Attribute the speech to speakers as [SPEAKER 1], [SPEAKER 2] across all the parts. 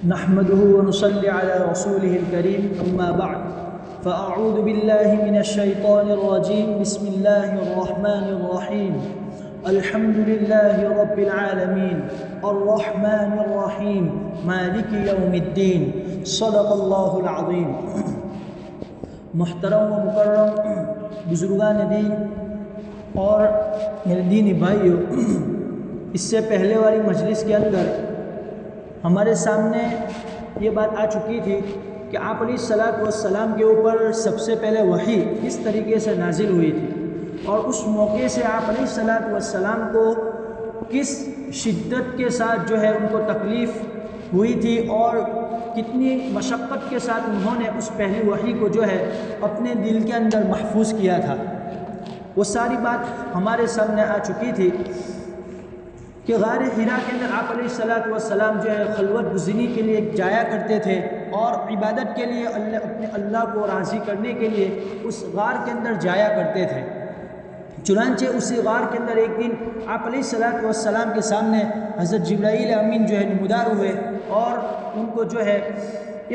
[SPEAKER 1] نحمده ونصلي على رسوله الكريم أما بعد فأعوذ بالله من الشيطان الرجيم بسم الله الرحمن الرحيم الحمد لله رب العالمين الرحمن الرحيم مالك يوم الدين صدق الله العظيم۔ محترم و مکرم بزرگان دین اور میرے دینی بھائیوں، اس سے پہلے والی مجلس کے اندر ہمارے سامنے یہ بات آ چکی تھی کہ آپ علیہ الصلاۃ والسلام کے اوپر سب سے پہلے وحی کس طریقے سے نازل ہوئی تھی اور اس موقع سے آپ علیہ الصلاۃ والسلام کو کس شدت کے ساتھ جو ہے ان کو تکلیف ہوئی تھی اور کتنی مشقت کے ساتھ انہوں نے اس پہلی وحی کو جو ہے اپنے دل کے اندر محفوظ کیا تھا۔ وہ ساری بات ہمارے سامنے آ چکی تھی کہ غار حرا کے اندر آپ علیہ الصلاۃ والسلام جو ہے خلوت گزینی کے لیے جایا کرتے تھے اور عبادت کے لیے اپنے اللہ کو راضی کرنے کے لیے اس غار کے اندر جایا کرتے تھے۔ چنانچہ اسی غار کے اندر ایک دن آپ علیہ الصلاۃ والسلام کے سامنے حضرت جبرائیل امین جو ہے نمودار ہوئے اور ان کو جو ہے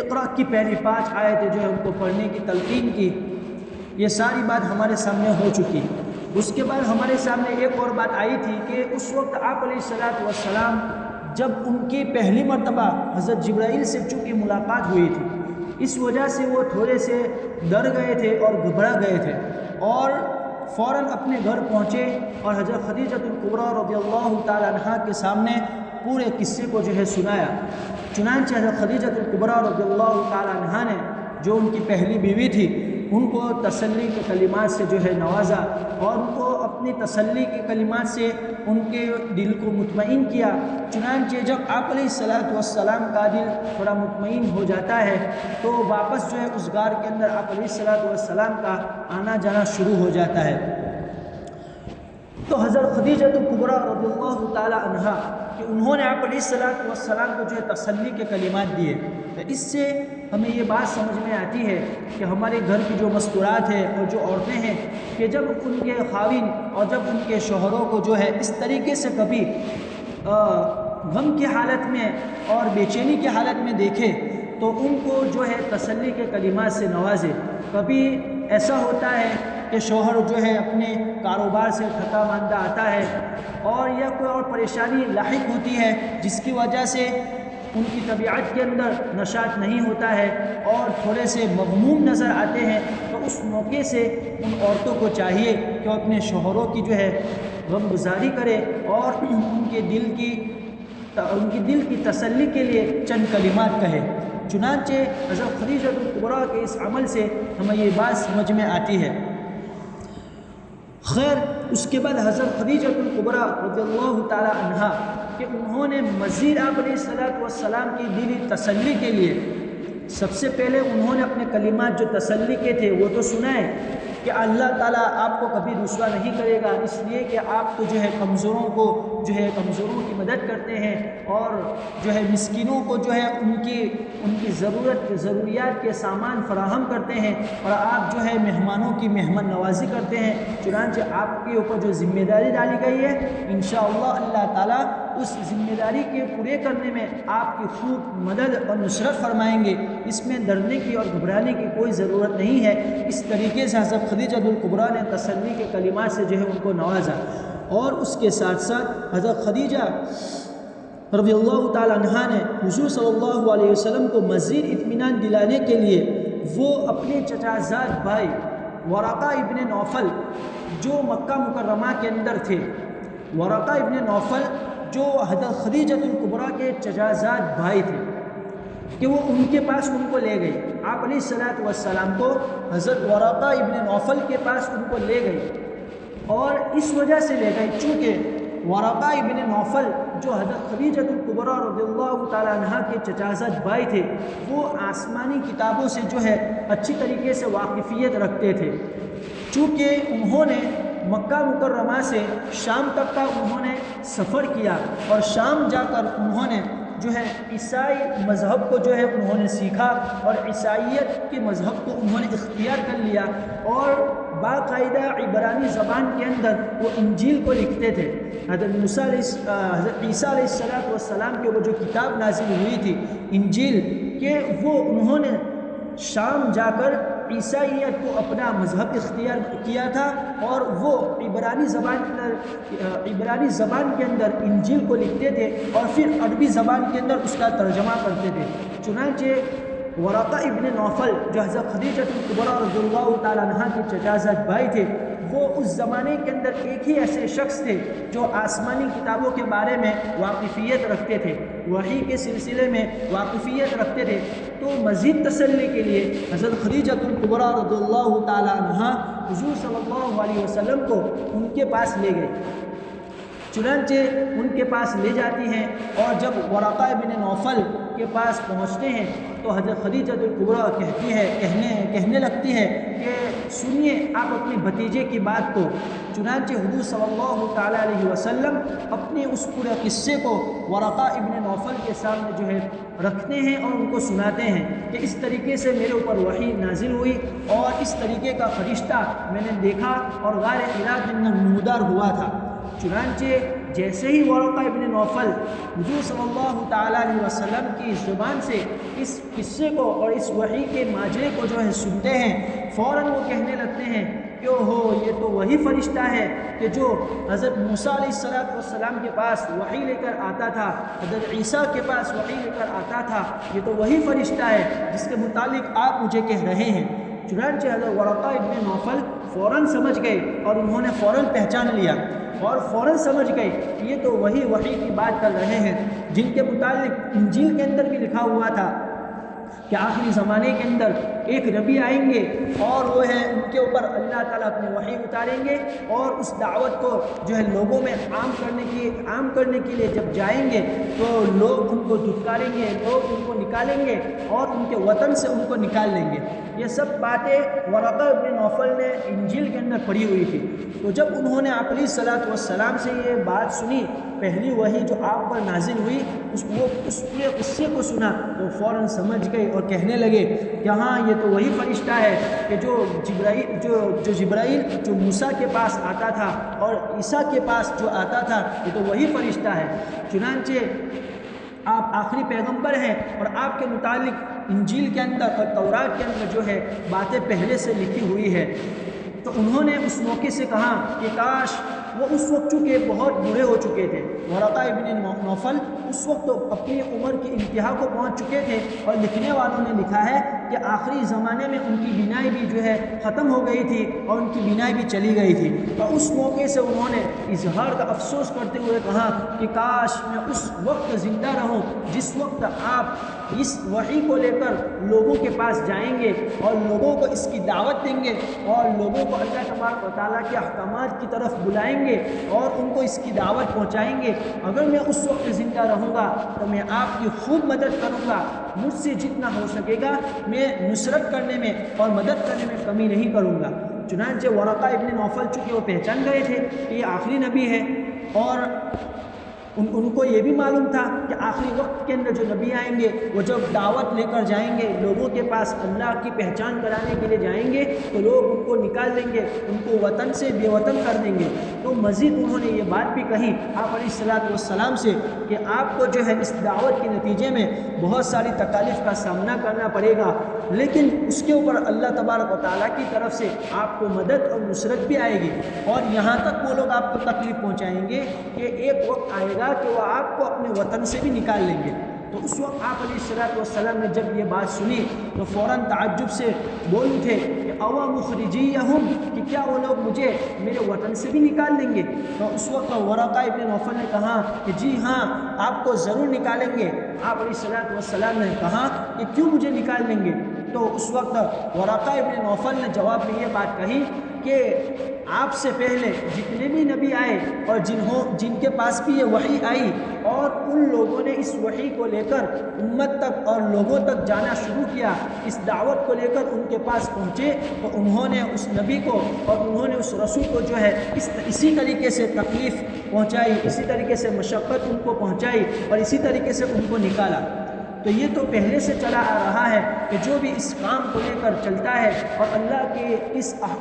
[SPEAKER 1] اقرا کی پہلی 5 آیتیں جو ہے ان کو پڑھنے کی تلقین کی۔ یہ ساری بات ہمارے سامنے ہو چکی۔ اس کے بعد ہمارے سامنے ایک اور بات آئی تھی کہ اس وقت آپ علیہ الصلاۃ والسلام جب ان کی پہلی مرتبہ حضرت جبرائیل سے چونکہ ملاقات ہوئی تھی، اس وجہ سے وہ تھوڑے سے ڈر گئے تھے اور گھبرا گئے تھے اور فوراً اپنے گھر پہنچے اور حضرت خدیجہ الکبریٰ رضی اللہ تعالی عنہا کے سامنے پورے قصے کو جو ہے سنایا۔ چنانچہ حضرت خدیجہ الکبریٰ رضی اللہ تعالی عنہا نے جو ان کی پہلی بیوی تھی ان کو تسلی کے کلمات سے جو ہے نوازا اور ان کو اپنی تسلی کے کلمات سے ان کے دل کو مطمئن کیا۔ چنانچہ جب آپ علیہ الصلاۃ والسلام کا دل تھوڑا مطمئن ہو جاتا ہے تو واپس جو ہے اس غار کے اندر آپ علیہ الصلاۃ والسلام کا آنا جانا شروع ہو جاتا ہے۔ تو حضرت خدیجہ الکبریٰ رضی اللہ تعالی عنہا کہ انہوں نے آپ علیہ الصلاۃ والسلام کو جو ہے تسلی کے کلمات دیے۔ تو اس سے ہمیں یہ بات سمجھ میں آتی ہے کہ ہمارے گھر کی جو مستورات ہیں اور جو عورتیں ہیں کہ جب ان کے خاوند اور جب ان کے شوہروں کو جو ہے اس طریقے سے کبھی غم کی حالت میں اور بے چینی کی حالت میں دیکھے تو ان کو جو ہے تسلی کے کلمات سے نوازے۔ کبھی ایسا ہوتا ہے کہ شوہر جو ہے اپنے کاروبار سے تھکا ماندہ آتا ہے اور یا کوئی اور پریشانی لاحق ہوتی ہے جس کی وجہ سے ان کی طبیعت کے اندر نشاط نہیں ہوتا ہے اور تھوڑے سے مغموم نظر آتے ہیں، تو اس موقع سے ان عورتوں کو چاہیے کہ وہ اپنے شوہروں کی جو ہے غم گزاری کرے اور ان کے دل کی تسلی کے لیے چند کلمات کہے۔ چنانچہ حضرت خدیجہ الکبریٰ کے اس عمل سے ہمیں یہ بات سمجھ میں آتی ہے۔ خیر، اس کے بعد حضرت خدیجہ الکبریٰ رضی اللہ تعالی عنہا کہ انہوں نے مزید آپ علیہ الصلاۃ والسلام کی دلی تسلی کے لیے سب سے پہلے انہوں نے اپنے کلمات جو تسلی کے تھے وہ تو سنائے کہ اللہ تعالیٰ آپ کو کبھی رسوا نہیں کرے گا، اس لیے کہ آپ تو جو ہے کمزوروں کی مدد کرتے ہیں اور جو ہے مسکینوں کو جو ہے ان کی ضروریات کے سامان فراہم کرتے ہیں اور آپ جو ہے مہمانوں کی مہمان نوازی کرتے ہیں۔ چنانچہ آپ کے اوپر جو ذمہ داری ڈالی گئی ہے انشاءاللہ اللہ تعالیٰ اس ذمہ داری کے پورے کرنے میں آپ کی خوب مدد اور نصرت فرمائیں گے۔ اس میں ڈرنے کی اور گھبرانے کی کوئی ضرورت نہیں ہے۔ اس طریقے سے حضرت خدیجہ الکبریٰ نے تسلی کے کلمات سے جو ہے ان کو نوازا اور اس کے ساتھ ساتھ حضرت خدیجہ رضی اللہ تعالی عنہا نے حضور صلی اللہ علیہ وسلم کو مزید اطمینان دلانے کے لیے وہ اپنے چچا زاد بھائی ورقہ ابن نوفل جو مکہ مکرمہ کے اندر تھے، ورقہ ابن نوفل جو حضرت خدیجہ الکبریٰ کے چچا زاد بھائی تھے کہ وہ ان کے پاس ان کو لے گئی۔ آپ علیہ الصلاۃ والسلام کو حضرت ورقہ ابن نوفل کے پاس ان کو لے گئی اور اس وجہ سے لے گئی چونکہ ورقہ ابن نوفل جو حضرت خدیجہ الکبریٰ رضی اللہ تعالی عنہا کے چچا زاد بھائی تھے وہ آسمانی کتابوں سے جو ہے اچھی طریقے سے واقفیت رکھتے تھے۔ چونکہ انہوں نے مکہ مکرمہ سے شام تک کا انہوں نے سفر کیا اور شام جا کر انہوں نے جو ہے عیسائی مذہب کو جو ہے انہوں نے سیکھا اور عیسائیت کے مذہب کو انہوں نے اختیار کر لیا اور باقاعدہ عبرانی زبان کے اندر وہ انجیل کو لکھتے تھے۔ حضرت عیسیٰ علیہ السلام کے وہ جو کتاب نازل ہوئی تھی انجیل، کہ وہ انہوں نے شام جا کر عیسائیت کو اپنا مذہب اختیار کیا تھا، اور وہ عبرانی زبان کے اندر انجیل کو لکھتے تھے اور پھر عربی زبان کے اندر اس کا ترجمہ کرتے تھے۔ چنانچہ ورقہ ابن نوفل جو حضرت خدیجہ الکبریٰ رضی اللہ تعالیٰ عنہ کے چچازاد بھائی تھے، وہ اس زمانے کے اندر ایک ہی ایسے شخص تھے جو آسمانی کتابوں کے بارے میں واقفیت رکھتے تھے، وحی کے سلسلے میں واقفیت رکھتے تھے۔ تو مزید تسلی کے لیے حضرت خدیجہ الکبریٰ رضی اللہ تعالیٰ عنہ حضور صلی اللہ علیہ وسلم کو ان کے پاس لے گئے۔ چنانچہ ان کے پاس لے جاتی ہیں، اور جب ورقہ ابن نوفل کے پاس پہنچتے ہیں تو حضرت خدیجہ الکبریٰ کہنے لگتی ہے کہ سنیے آپ اپنے بھتیجے کی بات کو۔ چنانچہ حضور صلی اللہ تعالیٰ علیہ وسلم اپنے اس پورے قصے کو ورقہ ابن نوفل کے سامنے جو ہے رکھتے ہیں اور ان کو سناتے ہیں کہ اس طریقے سے میرے اوپر وحی نازل ہوئی اور اس طریقے کا فرشتہ میں نے دیکھا اور غار حرا کے اندر نمودار ہوا تھا۔ چنانچہ جیسے ہی ورقہ ابن نوفل حضور صلی اللہ تعالیٰ علیہ وسلم کی زبان سے اس قصے کو اور اس وحی کے ماجرے کو جو ہے سنتے ہیں، فوراً وہ کہنے لگتے ہیں کہ یہ تو وہی فرشتہ ہے کہ جو حضرت موسیٰ علیہ السلام کے پاس وحی لے کر آتا تھا، حضرت عیسیٰ کے پاس وحی لے کر آتا تھا، یہ تو وہی فرشتہ ہے جس کے متعلق آپ مجھے کہہ رہے ہیں۔ چنانچہ حضرت ورقہ ابن نوفل فوراً سمجھ گئے اور انہوں نے فوراً پہچان لیا اور فوراً سمجھ گئے کہ یہ تو وہی وحی کی بات کر رہے ہیں جن کے متعلق انجیل کے اندر بھی لکھا ہوا تھا کہ آخری زمانے کے اندر ایک نبی آئیں گے اور وہ ہے ان کے اوپر اللہ تعالیٰ اپنے وحی اتاریں گے، اور اس دعوت کو جو ہے لوگوں میں عام کرنے کے لیے جب جائیں گے تو لوگ ان کو دھتکاریں گے، لوگ ان کو نکالیں گے اور ان کے وطن سے ان کو نکال لیں گے۔ یہ سب باتیں ورقہ ابن نوفل نے انجیل کے اندر پڑھی ہوئی تھی۔ تو جب انہوں نے آپ علیہ السلام سے یہ بات سنی، پہلی وحی جو آپ پر نازل ہوئی اس پورے قصے کو سنا، تو فوراً سمجھ گئے اور کہنے لگے کہ ہاں یہ تو وہی فرشتہ ہے کہ جو جبرائیل جو موسیٰ کے پاس آتا تھا اور عیسیٰ کے پاس جو آتا تھا، یہ تو وہی فرشتہ ہے۔ چنانچہ آپ آخری پیغمبر ہیں اور آپ کے متعلق انجیل کے اندر اور تورات کے اندر جو ہے باتیں پہلے سے لکھی ہوئی ہے۔ تو انہوں نے اس موقع سے کہا کہ کاش وہ اس وقت چونکہ بہت بوڑھے ہو چکے تھے، ورقہ ابن نوفل اس وقت تو اپنی عمر کی انتہا کو پہنچ چکے تھے، اور لکھنے والوں نے لکھا ہے کہ آخری زمانے میں ان کی بینائی بھی جو ہے ختم ہو گئی تھی اور ان کی بینائی بھی چلی گئی تھی۔ اور اس موقع سے انہوں نے اظہار کا افسوس کرتے ہوئے کہا کہ کاش میں اس وقت زندہ رہوں جس وقت آپ اس وحی کو لے کر لوگوں کے پاس جائیں گے اور لوگوں کو اس کی دعوت دیں گے اور لوگوں کو اللہ تبارک و تعالیٰ کے احکامات کی طرف بلائیں گے اور ان کو اس کی دعوت پہنچائیں گے۔ اگر میں اس وقت زندہ رہوں گا تو میں آپ کی خوب مدد کروں گا، مجھ سے جتنا ہو سکے گا میں نصرت کرنے میں اور مدد کرنے میں کمی نہیں کروں گا۔ چنانچہ ورقہ ابن نوفل چونکہ وہ پہچان گئے تھے کہ یہ آخری نبی ہے، اور ان کو یہ بھی معلوم تھا کہ آخری وقت کے اندر جو نبی آئیں گے وہ جب دعوت لے کر جائیں گے لوگوں کے پاس، اللہ کی پہچان کرانے کے لیے جائیں گے تو لوگ ان کو نکال دیں گے، ان کو وطن سے بے وطن کر دیں گے۔ تو مزید انہوں نے یہ بات بھی کہی آپ علیہ السلام سے کہ آپ کو جو ہے اس دعوت کے نتیجے میں بہت ساری تکالیف کا سامنا کرنا پڑے گا، لیکن اس کے اوپر اللہ تبارک و تعالیٰ کی طرف سے آپ کو مدد اور نصرت بھی آئے گی، اور یہاں تک وہ لوگ آپ کو تکلیف پہنچائیں گے کہ ایک وقت آئے گا کہ وہ آپ کو اپنے وطن سے بھی نکال لیں گے۔ تو اس وقت آپ علیہ السلام نے جب یہ بات سنی تو فوراً تعجب سے بول اٹھے کہ اوا مخرجیہم، کہ کیا وہ لوگ مجھے میرے وطن سے بھی نکال دیں گے؟ تو اس وقت ورقہ ابن نوفل نے کہا کہ جی ہاں آپ کو ضرور نکالیں گے۔ آپ علیہ السلام نے کہا کہ کیوں مجھے نکال دیں گے؟ تو اس وقت ورقہ ابن نوفل نے جواب میں یہ بات کہی کہ آپ سے پہلے جتنے بھی نبی آئے اور جن کے پاس بھی یہ وحی آئی اور ان لوگوں نے اس وحی کو لے کر امت تک اور لوگوں تک جانا شروع کیا، اس دعوت کو لے کر ان کے پاس پہنچے، تو انہوں نے اس نبی کو اور انہوں نے اس رسول کو جو ہے اسی طریقے سے تکلیف پہنچائی، اسی طریقے سے مشقت ان کو پہنچائی اور اسی طریقے سے ان کو نکالا۔ تو یہ تو پہلے سے چلا آ رہا ہے کہ جو بھی اس کام کو لے کر چلتا ہے اور اللہ کے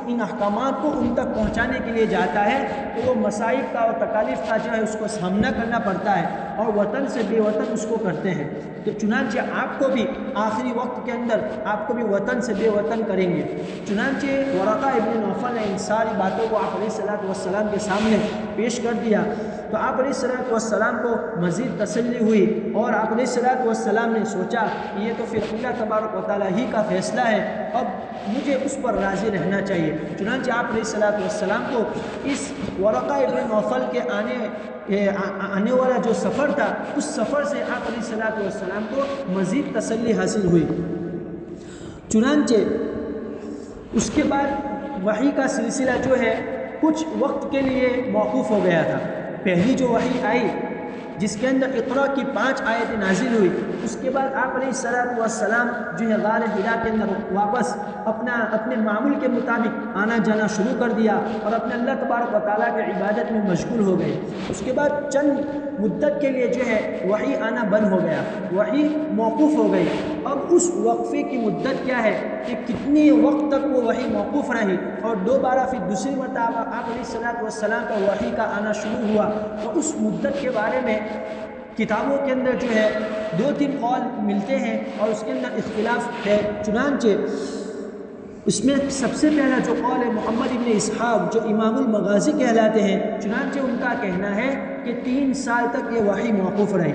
[SPEAKER 1] ان احکامات کو ان تک پہنچانے کے لیے جاتا ہے تو وہ مصائب کا اور تکالیف کا جو ہے اس کو سامنا کرنا پڑتا ہے اور وطن سے بے وطن اس کو کرتے ہیں۔ تو چنانچہ آپ کو بھی آخری وقت کے اندر آپ کو بھی وطن سے بے وطن کریں گے۔ چنانچہ ورقہ ابن نوفل نے ان ساری باتوں کو آپ علیہ الصلوۃ والسلام کے سامنے پیش کر دیا تو آپ علیہ الصلوۃ والسلام کو مزید تسلی ہوئی اور آپ علیہ الصلوۃ والسلام نے سوچا کہ یہ تو پھر اللہ تبارک و تعالیٰ ہی کا فیصلہ ہے، اب مجھے اس پر راضی رہنا چاہیے۔ چنانچہ آپ علیہ الصلوۃ والسلام کو اس ورقہ ابن نوفل کے آنے والا جو سفر تھا اس سفر سے آپ علیہ الصلوۃ والسلام کو مزید تسلی حاصل ہوئی۔ چنانچہ اس کے بعد وحی کا سلسلہ جو ہے کچھ وقت کے لیے موقوف ہو گیا تھا۔ پہلی جو وحی آئی جس کے اندر اقرا کی 5 آیتیں نازل ہوئی، اس کے بعد آپ علیہ الصلوۃ والسلام جو ہے غار حرا کے اندر واپس اپنے معمول کے مطابق آنا جانا شروع کر دیا اور اپنے اللہ تبارک و تعالیٰ کی عبادت میں مشغول ہو گئے۔ اس کے بعد چند مدت کے لیے جو ہے وحی آنا بند ہو گیا، وحی موقوف ہو گئی۔ اب اس وقفے کی مدت کیا ہے کہ کتنے وقت تک وہ وحی موقوف رہی اور دوبارہ پھر دوسری مرتبہ آپ علیہ الصلوۃ والسلام کا وحی کا آنا شروع ہوا، تو اس مدت کے بارے میں کتابوں کے اندر جو ہے 2-3 قول ملتے ہیں اور اس کے اندر اختلاف ہے۔ چنانچہ اس میں سب سے پہلا جو قول ہے محمد ابن اسحاق جو امام المغازی کہلاتے ہیں، چنانچہ ان کا کہنا ہے کہ 3 سال تک یہ وحی موقوف رہی۔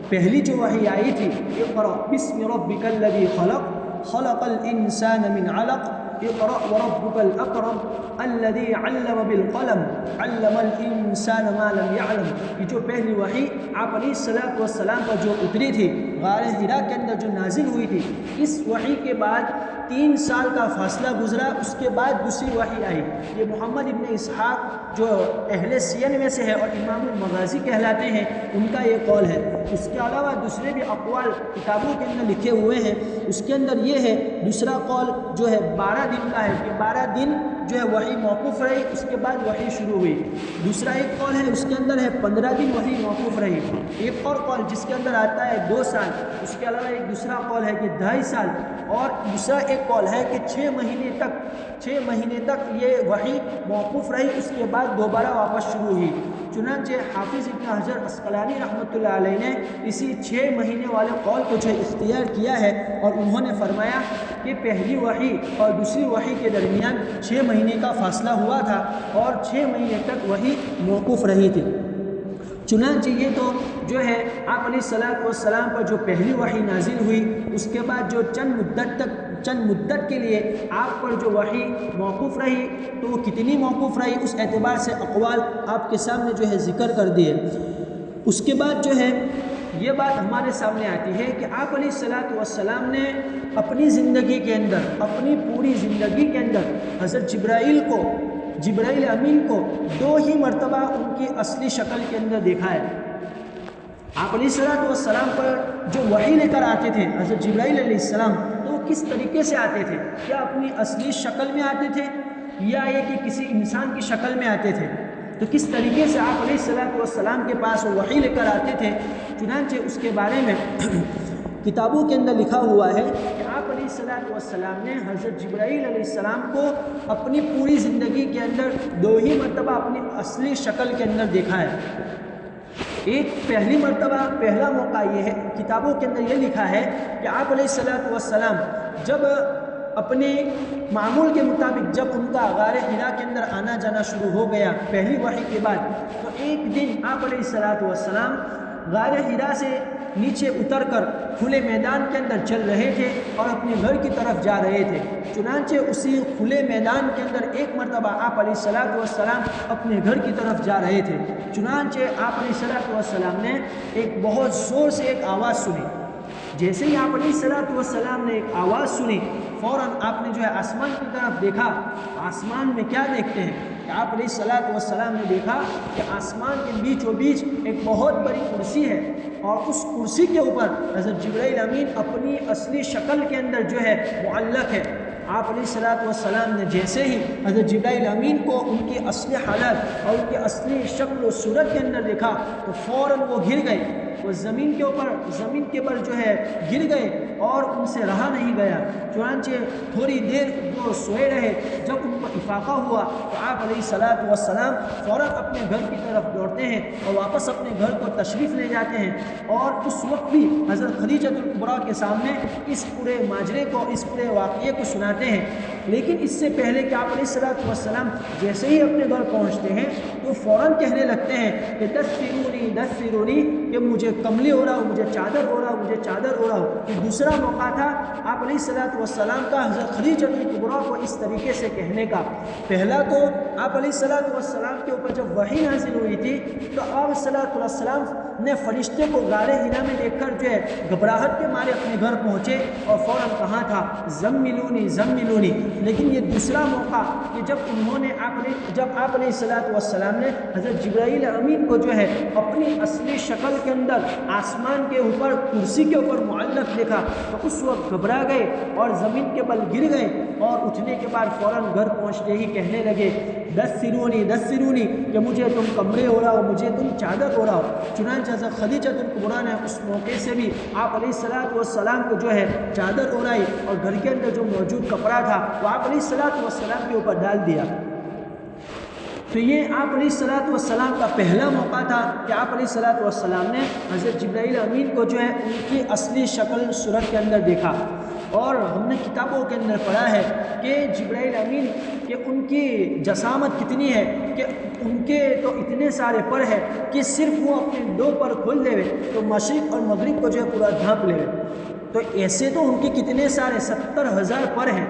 [SPEAKER 1] پہلی جو وحی آئی تھی اقرأ بسم ربک الذی خلق خلق الانسان من علق اقرأ وربک الاکرم الذی علم بالقلم علم الانسان ما لم يعلم، یہ جو پہلی وحی آپ علیہ الصلوۃ والسلام پر جو اتری تھی غار حرا کے اندر جو نازل ہوئی تھی، اس وحی کے بعد 3 سال کا فاصلہ گزرا، اس کے بعد دوسری وحی آئی۔ یہ محمد ابن اسحاق جو اہل سیر میں سے ہے اور امام المغازی کہلاتے ہیں ان کا یہ قول ہے۔ اس کے علاوہ دوسرے بھی اقوال کتابوں کے اندر لکھے ہوئے ہیں، اس کے اندر یہ ہے دوسرا قول جو ہے 12 دن کا ہے کہ 12 دن جو ہے وحی موقوف رہی، اس کے بعد وحی شروع ہوئی۔ دوسرا ایک قول ہے اس کے اندر ہے 15 دن وحی موقوف رہی۔ ایک اور قول جس کے اندر آتا ہے 2 سال، اس کے علاوہ ایک دوسرا قول ہے کہ 2.5 سال، اور دوسرا ایک قول ہے کہ 6 مہینے تک یہ وحی موقوف رہی، اس کے بعد دوبارہ واپس شروع ہوئی۔ چنانچہ حافظ ابن حجر عسقلانی رحمۃ اللہ علیہ نے اسی 6 مہینے والے قول کو جو اختیار کیا ہے اور انہوں نے فرمایا کہ پہلی وحی اور دوسری وحی کے درمیان 6 مہینے کا فاصلہ ہوا تھا اور 6 مہینے تک وحی موقوف رہی تھی۔ چنانچہ یہ تو جو ہے آپ علیہ الصلوۃ والسلام پر جو پہلی وحی نازل ہوئی، اس کے بعد جو چند مدت کے لیے آپ پر جو وحی موقوف رہی، تو وہ کتنی موقوف رہی اس اعتبار سے اقوال آپ کے سامنے جو ہے ذکر کر دیے۔ اس کے بعد جو ہے یہ بات ہمارے سامنے آتی ہے کہ آپ علیہ الصلوۃ والسلام نے اپنی زندگی کے اندر، اپنی پوری زندگی کے اندر حضرت جبرائیل امین کو 2 ہی مرتبہ ان کی اصلی شکل کے اندر دیکھا ہے۔ آپ علیہ الصلوۃ والسلام پر جو وحی لے کر آتے تھے حضرت جبرائیل علیہ السلام، تو وہ کس طریقے سے آتے تھے؟ کیا اپنی اصلی شکل میں آتے تھے یا یہ کہ کسی انسان کی شکل میں آتے تھے؟ تو کس طریقے سے آپ علیہ الصلوۃ والسلام کے پاس وہ وحی لے کر آتے تھے؟ چنانچہ اس کے بارے میں کتابوں کے اندر لکھا ہوا ہے کہ آپ علیہ الصلوۃ والسلام نے حضرت جبرائیل علیہ السلام کو اپنی پوری زندگی کے اندر 2 ہی مرتبہ اپنی اصلی شکل کے اندر دیکھا ہے۔ ایک پہلی مرتبہ پہلا موقع یہ ہے، کتابوں کے اندر یہ لکھا ہے کہ آپ علیہ الصلوۃ والسلام جب اپنے معمول کے مطابق جب ان کا غار حرا کے اندر آنا جانا شروع ہو گیا پہلی وحی کے بعد، تو ایک دن آپ علیہ الصلوۃ والسلام غار حرا سے نیچے اتر کر کھلے میدان کے اندر چل رہے تھے اور اپنے گھر کی طرف جا رہے تھے۔ چنانچہ اسی کھلے میدان کے اندر ایک مرتبہ آپ علیہ الصلوۃ والسلام اپنے گھر کی طرف جا رہے تھے۔ چنانچہ آپ علیہ الصلوۃ والسلام نے ایک بہت زور سے ایک آواز سنی۔ جیسے ہی آپ علیہ الصلوۃ والسلام نے ایک آواز سنی، فوراً آپ نے جو ہے آسمان کی طرف دیکھا۔ آسمان میں کیا دیکھتے ہیں کہ آپ علیہ الصلوۃ والسلام نے دیکھا کہ آسمان کے بیچوں بیچ ایک بہت بڑی کرسی ہے اور اس کرسی کے اوپر حضرت جبرائیل امین اپنی اصلی شکل کے اندر جو ہے معلق ہے۔ آپ علیہ الصلوۃ والسلام نے جیسے ہی حضرت جبرائیل امین کو ان کی اصلی حالت اور ان کی اصلی شکل و صورت کے اندر دیکھا تو فوراً وہ گر گئے وہ زمین کے پر جو ہے گر گئے اور ان سے رہا نہیں گیا، چنانچہ تھوڑی دیر وہ سوئے رہے۔ جب ان کو افاقہ ہوا تو آپ علیہ الصلاۃ والسلام فوراً اپنے گھر کی طرف دوڑتے ہیں اور واپس اپنے گھر کو تشریف لے جاتے ہیں، اور اس وقت بھی حضرت خدیجہ الکبریٰ کے سامنے اس پورے ماجرے کو، اس پورے واقعے کو سناتے ہیں۔ لیکن اس سے پہلے کہ آپ علیہ الصلاۃ والسلام جیسے ہی اپنے گھر پہنچتے ہیں تو فوراً کہنے لگتے ہیں کہ دثرونی، کہ مجھے کملی ہو رہا ہو، مجھے چادر ہو رہا ہو، مجھے چادر ہو رہا ہو۔ یہ دوسرا موقع تھا آپ علیہ الصلاۃ والسلام کا حضرت خدیجہ الکبریٰ کو اس طریقے سے کہنے کا۔ پہلا تو آپ علیہ الصلاۃ والسلام کے اوپر جب وحی نازل ہوئی تھی تو آپ علیہ الصلاۃ والسلام نے فرشتے کو غار حرا میں دیکھ کر جو ہے گھبراہٹ کے مارے اپنے گھر پہنچے اور فوراً کہا تھا زملونی۔ لیکن یہ دوسرا موقع کہ جب آپ علیہ الصلاۃ والسلام نے حضرت جبرائیل امین کو جو ہے اپنی اصلی شکل کے اندر آسمان کے اوپر کرسی کے اوپر معلق دیکھا تو اس وقت گھبرا گئے اور زمین کے بل گر گئے، اور اٹھنے کے بعد فوراً گھر پہنچتے ہی کہنے لگے دثرونی، کہ مجھے تم کمرے ہو رہا ہو، مجھے تم چادر ہو رہا ہو۔ چنانچہ حضرت خدیجہ الکبریٰ نے اس موقع سے بھی آپ علیہ الصلاۃ والسلام کو جو ہے چادر اوڑھائی اور گھر کے اندر جو موجود کپڑا تھا وہ آپ علیہ الصلاۃ والسلام کے اوپر ڈال دیا۔ تو یہ آپ علیہ الصلاۃ والسلام کا پہلا موقع تھا کہ آپ علیہ الصلاۃ والسلام نے حضرت جبرائیل امین کو جو ہے ان کی اصلی شکل صورت کے اندر دیکھا۔ اور ہم نے کتابوں کے اندر پڑھا ہے کہ جبرائیل امین کہ ان کی جسامت کتنی ہے کہ ان کے تو اتنے سارے پر ہے کہ صرف وہ اپنے 2 پر کھول دے تو مشرق اور مغرب کو جو ہے پورا ڈھانپ لے۔ تو ایسے تو ان کے کتنے سارے 70,000 پر ہیں،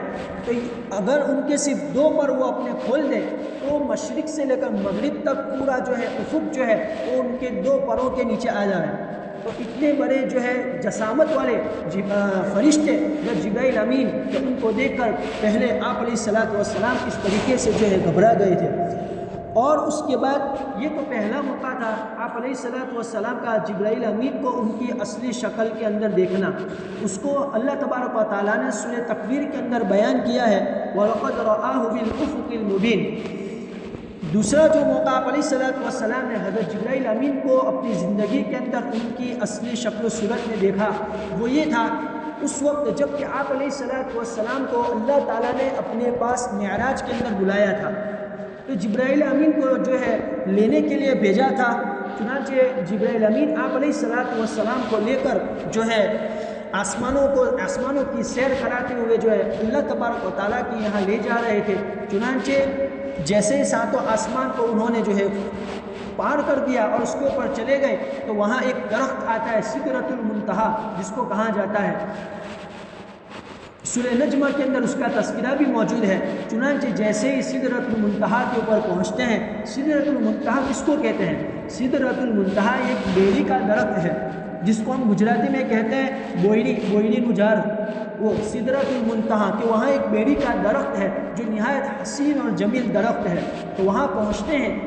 [SPEAKER 1] تو اگر ان کے صرف 2 پر وہ اپنے کھول دیں تو مشرق سے لے کر مغرب تک پورا جو ہے افق جو ہے وہ ان کے 2 پروں کے نیچے آ جائے۔ تو اتنے بڑے جو ہے جسامت والے فرشتے جبرائیل امین کہ ان کو دیکھ کر پہلے آپ علیہ الصلاۃ والسلام اس طریقے سے جو ہے گھبرا گئے تھے۔ اور اس کے بعد یہ تو پہلا موقع تھا آپ علیہ الصلاۃ والسلام کا جبرائیل امین کو ان کی اصلی شکل کے اندر دیکھنا۔ اس کو اللہ تبارک و تعالیٰ نے سورہ تکویر کے اندر بیان کیا ہے وَلَقَدْ رَآهُ بِالْأُفُقِ الْمُبِينِ۔ دوسرا جو موقع آپ علیہ الصلاۃ والسلام نے حضرت جبرائیل امین کو اپنی زندگی کے اندر ان کی اصلی شکل و صورت میں دیکھا وہ یہ تھا اس وقت جب کہ آپ علیہ الصلاۃ والسلام کو اللہ تعالیٰ نے اپنے پاس معراج کے اندر بلایا تھا، تو جبرائیل امین کو جو ہے لینے کے لیے بھیجا تھا۔ چنانچہ جبرائیل امین آپ علیہ الصلاۃ والسلام کو لے کر جو ہے آسمانوں کی سیر کراتے ہوئے جو ہے اللہ تبارک و تعالیٰ کی یہاں لے جا رہے تھے۔ چنانچہ جیسے ہی 7 آسمان کو انہوں نے جو ہے پار کر دیا اور اس کے اوپر چلے گئے تو وہاں ایک درخت آتا ہے سدرۃ المنتہا جس کو کہا جاتا ہے، سورہ نجم کے اندر اس کا تذکرہ بھی موجود ہے۔ چنانچہ جیسے ہی سدرۃ المنتہا کے اوپر پہنچتے ہیں، سدرۃ المنتہا کس کو کہتے ہیں؟ سدرۃ المنتہا ایک بیری کا درخت ہے جس کو ہم گجراتی میں کہتے ہیں بوئڑی نجار، وہ سدرۃ المنتہا کہ وہاں ایک بیری کا درخت ہے جو نہایت حسین اور جمیل درخت ہے۔ تو وہاں پہنچتے ہیں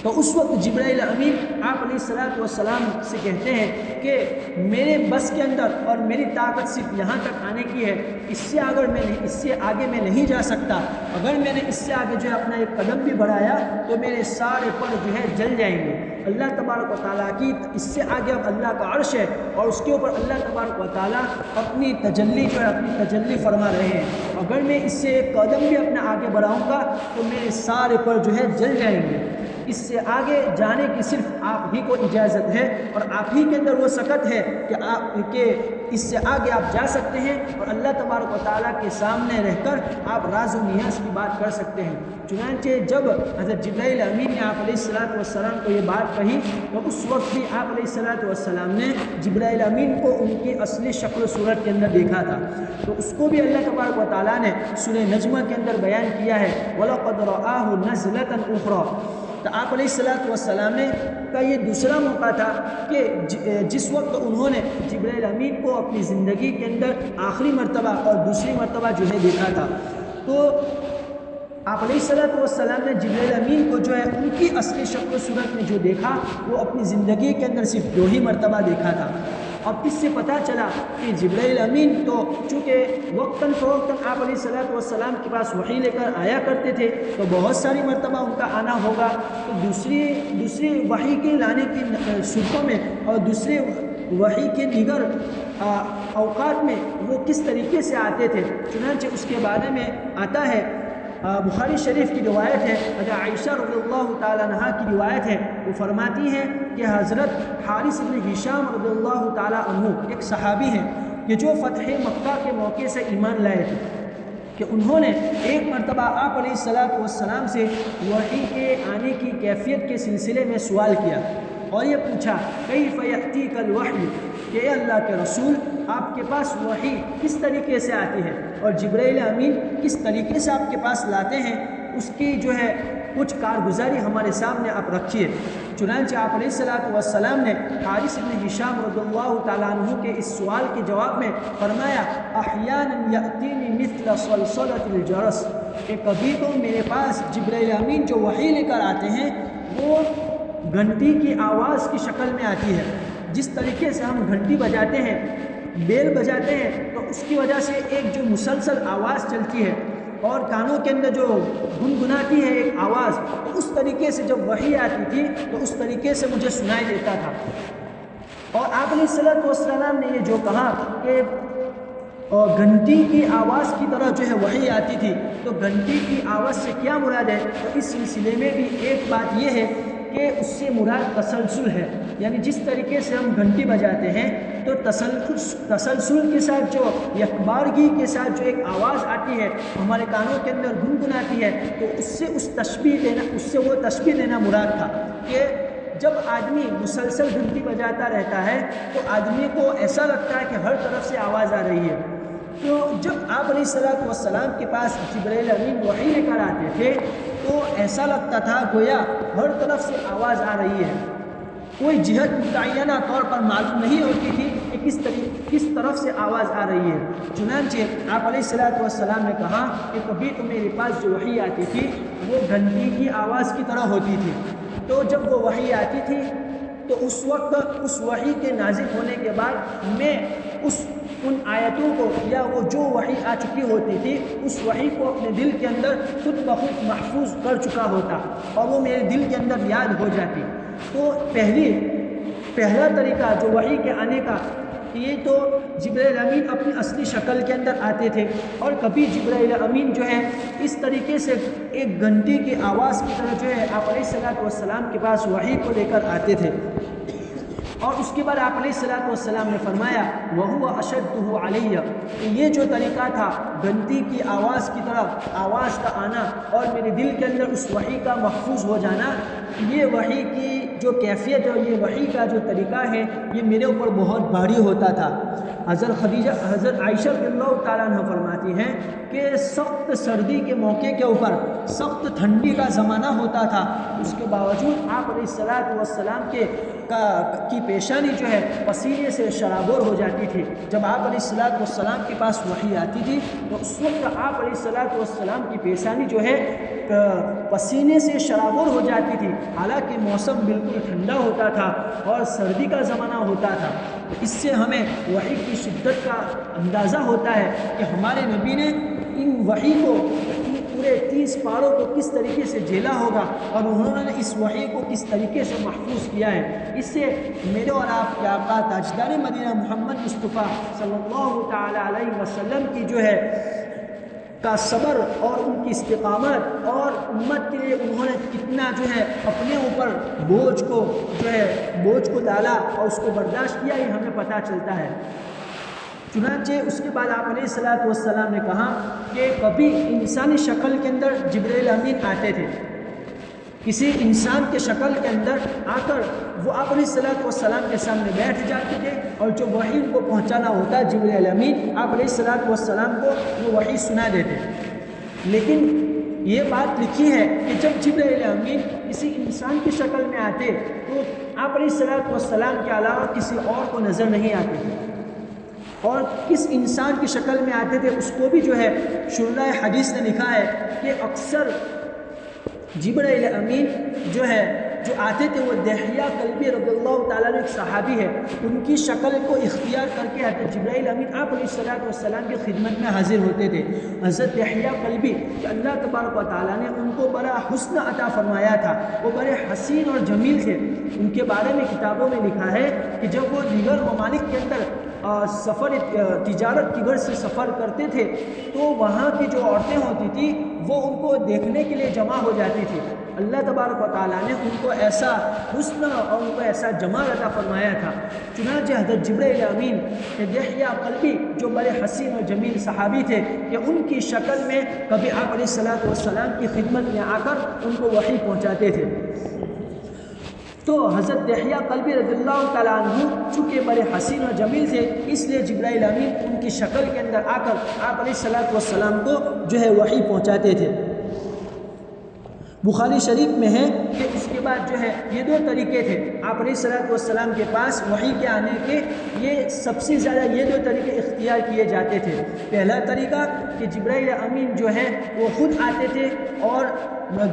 [SPEAKER 1] تو اس وقت جبرائیل امین آپ علیہ الصلاۃ والسلام سے کہتے ہیں کہ میرے بس کے اندر اور میری طاقت صرف یہاں تک آنے کی ہے، اس سے آگے میں نہیں جا سکتا۔ اگر میں نے اس سے آگے جو ہے اپنا ایک قدم بھی بڑھایا تو میرے سارے پر جو ہے جل جائیں گے۔ اللہ تبارک و تعالیٰ کی اس سے آگے اب اللہ کا عرش ہے اور اس کے اوپر اللہ تبارک و تعالیٰ اپنی تجلی فرما رہے ہیں۔ اگر میں اس سے ایک قدم بھی اپنا آگے بڑھاؤں گا تو میرے سارے پر جو ہے جل جائیں گے۔ اس سے آگے جانے کی صرف آپ ہی کو اجازت ہے اور آپ ہی کے اندر وہ سکت ہے کہ اس سے آگے آپ جا سکتے ہیں اور اللہ تبارک و تعالیٰ کے سامنے رہ کر آپ راز و نیاز کی بات کر سکتے ہیں۔ چنانچہ جب حضرت جبرائیل امین نے آپ علیہ الصلاۃ والسلام کو یہ بات کہی تو اس وقت بھی آپ علیہ الصلاۃ والسلام نے جبرائیل امین کو ان کی اصلی شکل و صورت کے اندر دیکھا تھا۔ تو اس کو بھی اللہ تبارک و تعالیٰ نے سورہ نجم کے اندر بیان کیا ہے وَلَقَدْ رَآهُ نَزْلَةً أُخْرَى۔ تو آپ علیہ الصلاۃ والسلام نے کا یہ دوسرا موقع تھا کہ جس وقت انہوں نے جبرائیل امین کو اپنی زندگی کے اندر آخری مرتبہ اور دوسری مرتبہ جو ہے دیکھا تھا، تو آپ علیہ الصلاۃ والسلام نے جبرائیل امین کو جو ہے ان کی اصلی شکل و صورت میں جو دیکھا وہ اپنی زندگی کے اندر صرف 2 ہی مرتبہ دیکھا تھا۔ اب اس سے پتہ چلا کہ جبرائیل امین تو چونکہ وقتاً فوقتاً آپ علیہ الصلوۃ والسلام کے پاس وحی لے کر آیا کرتے تھے، تو بہت ساری مرتبہ ان کا آنا ہوگا، تو دوسری وحی کے لانے کی صورتوں میں اور دوسرے وحی کے دیگر اوقات میں وہ کس طریقے سے آتے تھے، چنانچہ اس کے بارے میں آتا ہے، بخاری شریف کی روایت ہے، حضرت عائشہ رضی اللہ تعالیٰ عنہا کی روایت ہے، وہ فرماتی ہیں کہ حضرت حارث بن ہشام رضی اللہ تعالیٰ عنہ ایک صحابی ہیں کہ جو فتح مکہ کے موقع سے ایمان لائے تھے، کہ انہوں نے ایک مرتبہ آپ علیہ الصلوۃ والسلام سے وحی کے آنے کی کیفیت کے سلسلے میں سوال کیا اور یہ پوچھا کیف یأتیک الوحی، کہ اے اللہ کے رسول آپ کے پاس وحی کس طریقے سے آتی ہے اور جبرائیل امین کس طریقے سے آپ کے پاس لاتے ہیں، اس کی جو ہے کچھ کارگزاری ہمارے سامنے آپ رکھیے۔ چنانچہ آپ علیہ الصلوۃ والسلام نے حارث بن ہشام رضی اللہ تعالیٰ عنہ کے اس سوال کے جواب میں فرمایا احیانا یأتینی مثل صلصلۃ الجرس، کہ کبھی تو میرے پاس جبرائیل امین جو وحی لے کر آتے ہیں وہ گھنٹی کی آواز کی شکل میں آتی ہے، جس طریقے سے ہم گھنٹی بجاتے ہیں، بیل بجاتے ہیں، تو اس کی وجہ سے ایک جو مسلسل آواز چلتی ہے اور کانوں کے اندر جو گنگناتی ہے ایک آواز، تو اس طریقے سے جب وحی آتی تھی تو اس طریقے سے مجھے سنائی دیتا تھا۔ اور آپ علیہ الصلوۃ والسلام نے یہ جو کہا کہ گھنٹی کی آواز کی طرح جو ہے وحی آتی تھی، تو گھنٹی کی آواز سے کیا مراد ہے، تو اس سلسلے میں بھی ایک بات یہ ہے کہ اس سے مراد تسلسل ہے، یعنی جس طریقے سے ہم گھنٹی بجاتے ہیں تو تسلسل کے ساتھ جو یکبارگی کے ساتھ جو ایک آواز آتی ہے ہمارے کانوں کے اندر گنگناتی ہے، تو اس سے وہ تشبیہ دینا مراد تھا کہ جب آدمی مسلسل گھنٹی بجاتا رہتا ہے تو آدمی کو ایسا لگتا ہے کہ ہر طرف سے آواز آ رہی ہے۔ تو جب آپ علیہ الصلوۃ والسلام کے پاس جبرائیل امین وحی لے کر آتے تھے تو ایسا لگتا تھا گویا ہر طرف سے آواز آ رہی ہے، کوئی جہت متعینہ طور پر معلوم نہیں ہوتی تھی کہ کس طرف سے آواز آ رہی ہے۔ چنانچہ آپ علیہ الصلوۃ والسلام نے کہا کہ کبھی تو میرے پاس جو وحی آتی تھی وہ گھنٹی کی آواز کی طرح ہوتی تھی، تو جب وہ وحی آتی تھی تو اس وقت اس وحی کے نازل ہونے کے بعد میں ان آیتوں کو یا وہ جو وحی آ چکی ہوتی تھی اس وحی کو اپنے دل کے اندر خود بخود محفوظ کر چکا ہوتا اور وہ میرے دل کے اندر یاد ہو جاتی۔ تو پہلا طریقہ جو وحی کے آنے کا، یہ تو جبرائیل امین اپنی اصلی شکل کے اندر آتے تھے، اور کبھی جبرائیل امین جو ہے اس طریقے سے ایک گھنٹی کی آواز کی طرح جو ہے آپ علیہ الصلوۃ والسلام کے پاس وحی کو لے کر آتے تھے۔ اور اس کے بعد آپ علیہ الصلوۃ والسلام نے فرمایا وَهُوَ أَشَدُّهُ عَلَيَّ، یہ جو طریقہ تھا گھنٹی کی آواز کی طرح آواز کا آنا اور میرے دل کے اندر اس وحی کا محفوظ ہو جانا، یہ وحی کی جو کیفیت ہے، یہ وحی کا جو طریقہ ہے، یہ میرے اوپر بہت بھاری ہوتا تھا۔ حضرت عائشہ رضی اللہ تعالیٰ عنہ فرماتی ہیں کہ سخت سردی کے موقع کے اوپر سخت ٹھنڈی کا زمانہ ہوتا تھا، اس کے باوجود آپ علیہ الصلوۃ والسلام کی پیشانی جو ہے پسینے سے شرابور ہو جاتی تھی۔ جب آپ علیہ الصلوۃ والسلام کے پاس وحی آتی تھی تو اس وقت آپ علیہ الصلوۃ والسلام کی پیشانی جو ہے پسینے سے شرابور ہو جاتی تھی، حالانکہ موسم بالکل ٹھنڈا ہوتا تھا اور سردی کا زمانہ ہوتا تھا۔ اس سے ہمیں وحی کی شدت کا اندازہ ہوتا ہے کہ ہمارے نبی نے ان وحی کو پورے 30 پاروں کو کس طریقے سے جھیلا ہوگا اور انہوں نے اس وحی کو کس طریقے سے محفوظ کیا ہے۔ اس سے میرے اور آپ کے آقا تاجدار مدینہ محمد مصطفیٰ صلی اللہ تعالیٰ علیہ وسلم کی جو ہے کا صبر اور ان کی استقامت اور امت کے لیے انہوں نے کتنا جو ہے اپنے اوپر بوجھ کو ڈالا اور اس کو برداشت کیا، یہ ہمیں پتہ چلتا ہے۔ چنانچہ اس کے بعد آپ علیہ الصلوۃ والسلام نے کہا کہ کبھی انسانی شکل کے اندر جبرائیل امین آتے تھے، کسی انسان کے شکل کے اندر آ کر وہ آپ علیہ الصلوۃ والسلام کے سامنے بیٹھ جاتے تھے اور جو وحی ان کو پہنچانا ہوتا جبرائیل امین آپ علیہ الصلوۃ والسلام کو وہ وحی سنا دیتے۔ لیکن یہ بات لکھی ہے کہ جب جبرائیل امین کسی انسان کی شکل میں آتے تو آپ علیہ الصلوۃ والسلام کے علاوہ کسی اور کو نظر نہیں آتے تھے، اور کس انسان کی شکل میں آتے تھے اس کو بھی جو ہے شرح حدیث نے لکھا ہے کہ اکثر جبرائیل امین جو ہے جو آتے تھے وہ دحیہ کلبی رضی اللہ تعالیٰ عنہ ایک صحابی ہے، ان کی شکل کو اختیار کر کے حضرت جبرائیل امین آپ علیہ السلام کی خدمت میں حاضر ہوتے تھے۔ حضرت دحیہ کلبی کہ اللہ تبارک و تعالیٰ نے ان کو بڑا حسن عطا فرمایا تھا، وہ بڑے حسین اور جمیل تھے۔ ان کے بارے میں کتابوں میں لکھا ہے کہ جب وہ دیگر ممالک کے اندر سفر تجارت کی غرض سے سفر کرتے تھے تو وہاں کی جو عورتیں ہوتی تھیں وہ ان کو دیکھنے کے لیے جمع ہو جاتی تھی۔ اللہ تبارک و تعالیٰ نے ان کو ایسا حسن اور ان کو ایسا جمال عطا فرمایا تھا، چنانچہ حضرت جبرائیل امین دحیہ کلبی جو بڑے حسین اور جمیل صحابی تھے کہ ان کی شکل میں کبھی آپ علیہ السلام کی خدمت میں آ کر ان کو وحی پہنچاتے تھے۔ تو حضرت دحیہ کلبی رضی اللہ تعالیٰ عنہ چونکہ بڑے حسین اور جمیل تھے، اس لیے جبرائیل امین ان کی شکل کے اندر آ کر آپ علیہ السلام کو جو ہے وحی پہنچاتے تھے۔ بخاری شریف میں ہے کہ اس کے بعد جو ہے یہ دو طریقے تھے آپ علیہ السلام کے پاس وحی کے آنے کے، یہ سب سے زیادہ یہ دو طریقے اختیار کیے جاتے تھے۔ پہلا طریقہ کہ جبرائیل امین جو ہے وہ خود آتے تھے اور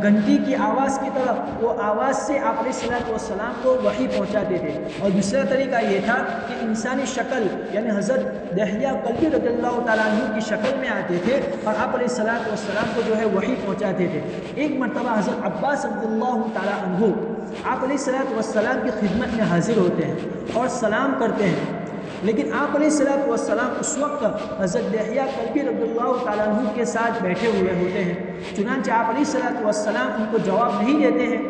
[SPEAKER 1] گھنٹی کی آواز کی طرف وہ آواز سے آپ علیہ السلام کو وحی پہنچاتے تھے، اور دوسرا طریقہ یہ تھا کہ انسانی شکل یعنی حضرت دحیہ کلبی رضی اللہ تعالیٰ عنہ کی شکل میں آتے تھے اور آپ علیہ السلام کو جو ہے وحی پہنچاتے تھے۔ ایک مرتبہ حضرت عباس رضی اللہ تعالیٰ عنہ آپ علیہ السلام کی خدمت میں حاضر ہوتے ہیں اور سلام کرتے ہیں، لیکن آپ علیہ السلام اس وقت حضرت دحیہ کلبی رضی اللہ تعالیٰ عنہ کے ساتھ بیٹھے ہوئے ہوتے ہیں، چنانچہ آپ علیہ السلام ان کو جواب نہیں دیتے ہیں۔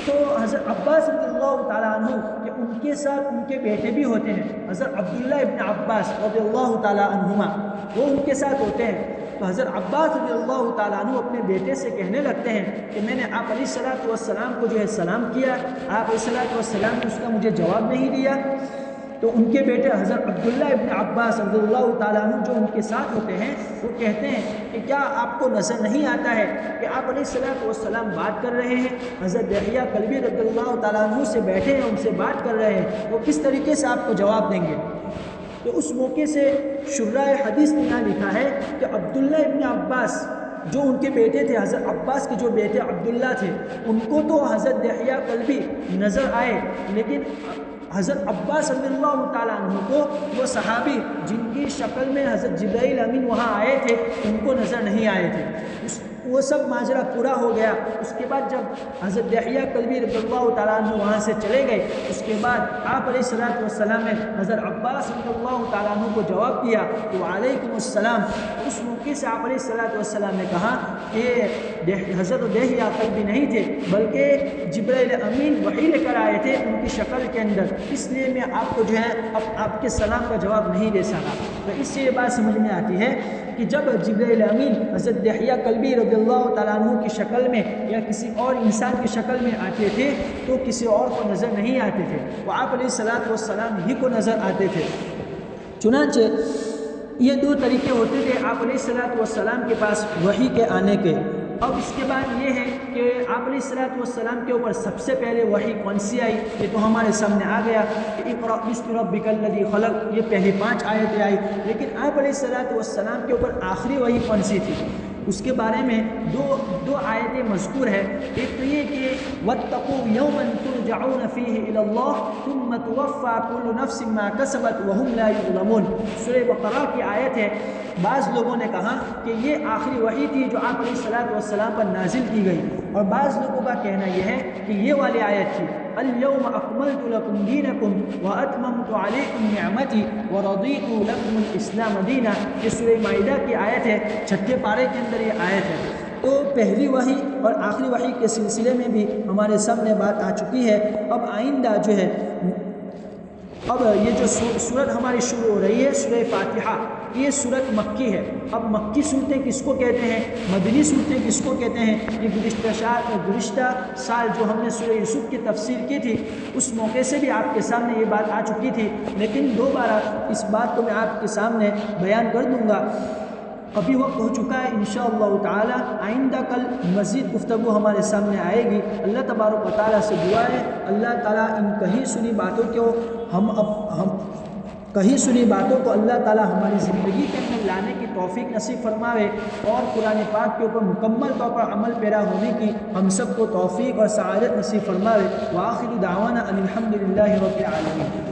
[SPEAKER 1] تو حضرت عباس رضی اللہ تعالیٰ عنہ کہ ان کے ساتھ ان کے بیٹے بھی ہوتے ہیں، حضرت عبداللہ ابن عباس رضی اللہ تعالیٰ عنہما وہ ان کے ساتھ ہوتے ہیں۔ تو حضرت عباس رضی اللہ تعالیٰ عنہ اپنے بیٹے سے کہنے لگتے ہیں کہ میں نے آپ علیہ السلام کو جو ہے سلام کیا، آپ علیہ السلام نے اس کا مجھے جواب نہیں دیا۔ تو ان کے بیٹے حضرت عبداللہ ابن عباس رضی اللہ تعالیٰ عنہ جو ان کے ساتھ ہوتے ہیں وہ کہتے ہیں کہ کیا آپ کو نظر نہیں آتا ہے کہ آپ علیہ السلام بات کر رہے ہیں، حضرت دحیہ کلبی رضی اللہ تعالیٰ عنہ سے بیٹھے ہیں، ان سے بات کر رہے ہیں، وہ کس طریقے سے آپ کو جواب دیں گے؟ تو اس موقع سے شراح حدیث نے یہاں لکھا ہے کہ عبداللہ ابن عباس جو ان کے بیٹے تھے، حضرت عباس کے جو بیٹے عبداللہ تھے، ان کو تو حضرت دحیہ کلبی نظر آئے، لیکن حضرت عباس رضی اللہ تعالیٰ عنہ کو وہ صحابی جن کی شکل میں حضرت جبرائیل امین وہاں آئے تھے ان کو نظر نہیں آئے تھے۔ وہ سب ماجرا پورا ہو گیا۔ اس کے بعد جب حضرت دحیہ کلبی رضی اللہ تعالیٰ عنہ وہاں سے چلے گئے، اس کے بعد آپ علیہ السلام نے حضرت عباس رضی اللہ تعالیٰ عنہ کو جواب دیا کہ وعلیکم السلام۔ اس موقع سے آپ علیہ السلام نے کہا کہ حضرت دحیہ کلبی نہیں تھے بلکہ جبرائیل امین وحی لے کر آئے تھے ان کی شکل کے اندر، اس لیے میں آپ کو جو ہے آپ کے سلام کا جواب نہیں دے سکا۔ تو اس سے یہ بات سمجھ میں آتی ہے کہ جب جبرائیل امین حضرت دحیہ کلبی رضی اللہ تعالیٰ عنہ کی شکل میں یا کسی اور انسان کی شکل میں آتے تھے تو کسی اور کو نظر نہیں آتے تھے، وہ آپ علیہ السلام ہی کو نظر آتے تھے۔ چنانچہ یہ دو طریقے ہوتے تھے آپ علیہ السلام کے پاس وحی کے آنے کے۔ اب اس کے بعد یہ ہے کہ آپ علیہ السلام کے اوپر سب سے پہلے وحی کون سی آئی، یہ تو ہمارے سامنے آ گیا کہ اقرأ بسم ربک الذی خلق، یہ پہلی 5 آیتیں آئی، لیکن آپ علیہ السلام کے اوپر آخری وحی کون سی تھی؟ اس کے بارے میں دو آیتیں مذکور ہے۔ ایک تو یہ کہ وَاتَّقُوا يَوْمًا تُرْجَعُونَ فِيهِ إِلَى اللَّهِ ثُمَّ تُوَفَّى كُلُّ نَفْسٍ مَا كَسَبَتْ وَهُمْ لَا يُظْلَمُونَ، سورہ بقرہ کی آیت ہے۔ بعض لوگوں نے کہا کہ یہ آخری وحی تھی جو آپ علیہ السلام پر نازل کی گئی، اور بعض لوگوں کا کہنا یہ ہے کہ یہ والی آیت تھی اليوم اکملت لکم دینکم واتممت علیکم نعمتی ورضیت لکم الاسلام دینا، یہ سورہ مائدہ کی آیت ہے، 6 پارے کے اندر یہ آیت ہے۔ تو پہلی وحی اور آخری وحی کے سلسلے میں بھی ہمارے سامنے بات آ چکی ہے۔ اب آئندہ جو ہے اب یہ جو سورت ہماری شروع ہو رہی ہے سورہ فاتحہ، یہ سورت مکی ہے۔ اب مکی صورتیں کس کو کہتے ہیں، مدنی صورتیں کس کو کہتے ہیں، یہ گزشتہ سال جو ہم نے سورہ یوسف کی تفسیر کی تھی اس موقع سے بھی آپ کے سامنے یہ بات آ چکی تھی، لیکن دوبارہ اس بات کو میں آپ کے سامنے بیان کر دوں گا۔ ابھی وقت ہو چکا ہے، انشاءاللہ تعالی آئندہ کل مزید گفتگو ہمارے سامنے آئے گی۔ اللہ تبارک و تعالیٰ سے دعا ہے اللہ تعالیٰ ان کہیں سنی باتوں کو کہی سنی باتوں کو اللہ تعالی ہماری زندگی کے اندر لانے کی توفیق نصیب فرماوے اور قرآن پاک کے اوپر مکمل طور پر عمل پیرا ہونے کی ہم سب کو توفیق اور سعادت نصیب فرماوے. وآخر دعوانا ان الحمد للہ رب العالمین.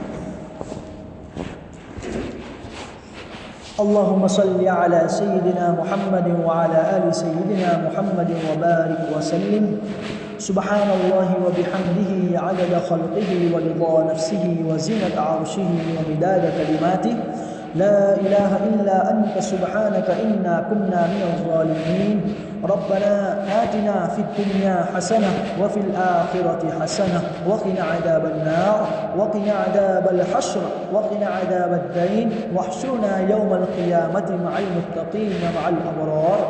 [SPEAKER 1] اللهم صل على سيدنا محمد وعلى آل سيدنا محمد وبارك وسلم. سبحان الله وبحمده عدد خلقه ورضا نفسه وزنة عرشه ومداد كلماته. لا إله إلا أنت سبحانك إنا كنا من الظالمين. ربنا آتنا في الدنيا حسنة وفي الآخرة حسنة وقنا عذاب النار وقنا عذاب الحشر وقنا عذاب الدين واحشرنا يوم القيامة مع المتقين مع الأبرار.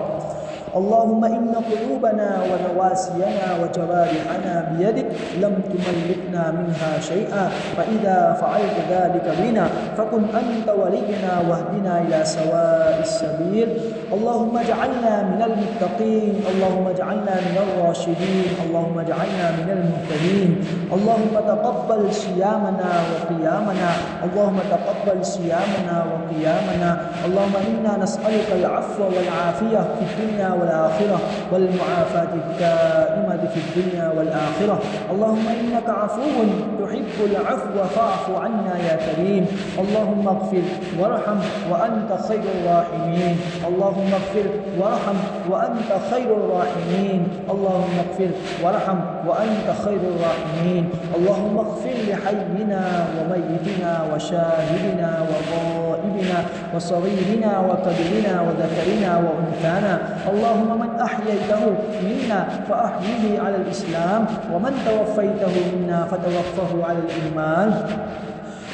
[SPEAKER 1] اللهم إن قلوبنا ونواسينا وجوارحنا بيدك لم تملكنا منها شيئا فإذا فعلت ذلك بنا فكن أنت ولينا واهدنا إلى سواء السبيل. اللهم اجعلنا من المتقين. اللهم اجعلنا من الراشدين. اللهم اجعلنا من المهتدين. اللهم تقبل صيامنا وقيامنا. اللهم تقبل صيامنا وقيامنا. اللهم إنا نسألك العفو والعافية في الدنيا والآخرة والمعافاة الدائمة في الدنيا والآخرة. اللهم إنك عفو تحب العفو فاعف عنا يا كريم. اللهم اغفر وارحم وأنت خير الراحمين. اللهم اغفر وارحم وأنت خير الراحمين. اللهم اغفر وارحم وأنت خير الراحمين. اللهم اغفر لحينا وميتنا وشاهدنا وغائبنا وصغيرنا وكبيرنا وذكرنا وأنثانا. اللهم من أحييته منا فأحيه على الإسلام ومن توفيته منا فتوفه على الإيمان.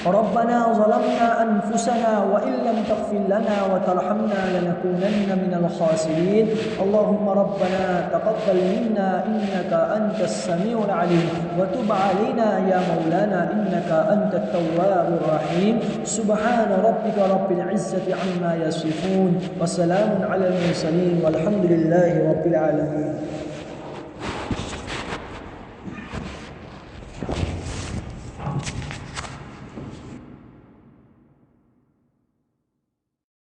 [SPEAKER 1] ربنا ظلمنا أنفسنا وإن لم تغفر لنا وترحمنا لنكونن من الخاسرين. اللهم ربنا تقبل منا إنك أنت السميع العليم وتب علينا يا مولانا إنك أنت التواب الرحيم. سبحان ربك رب العزة عما يصفون وسلام على المرسلين والحمد لله رب العالمين.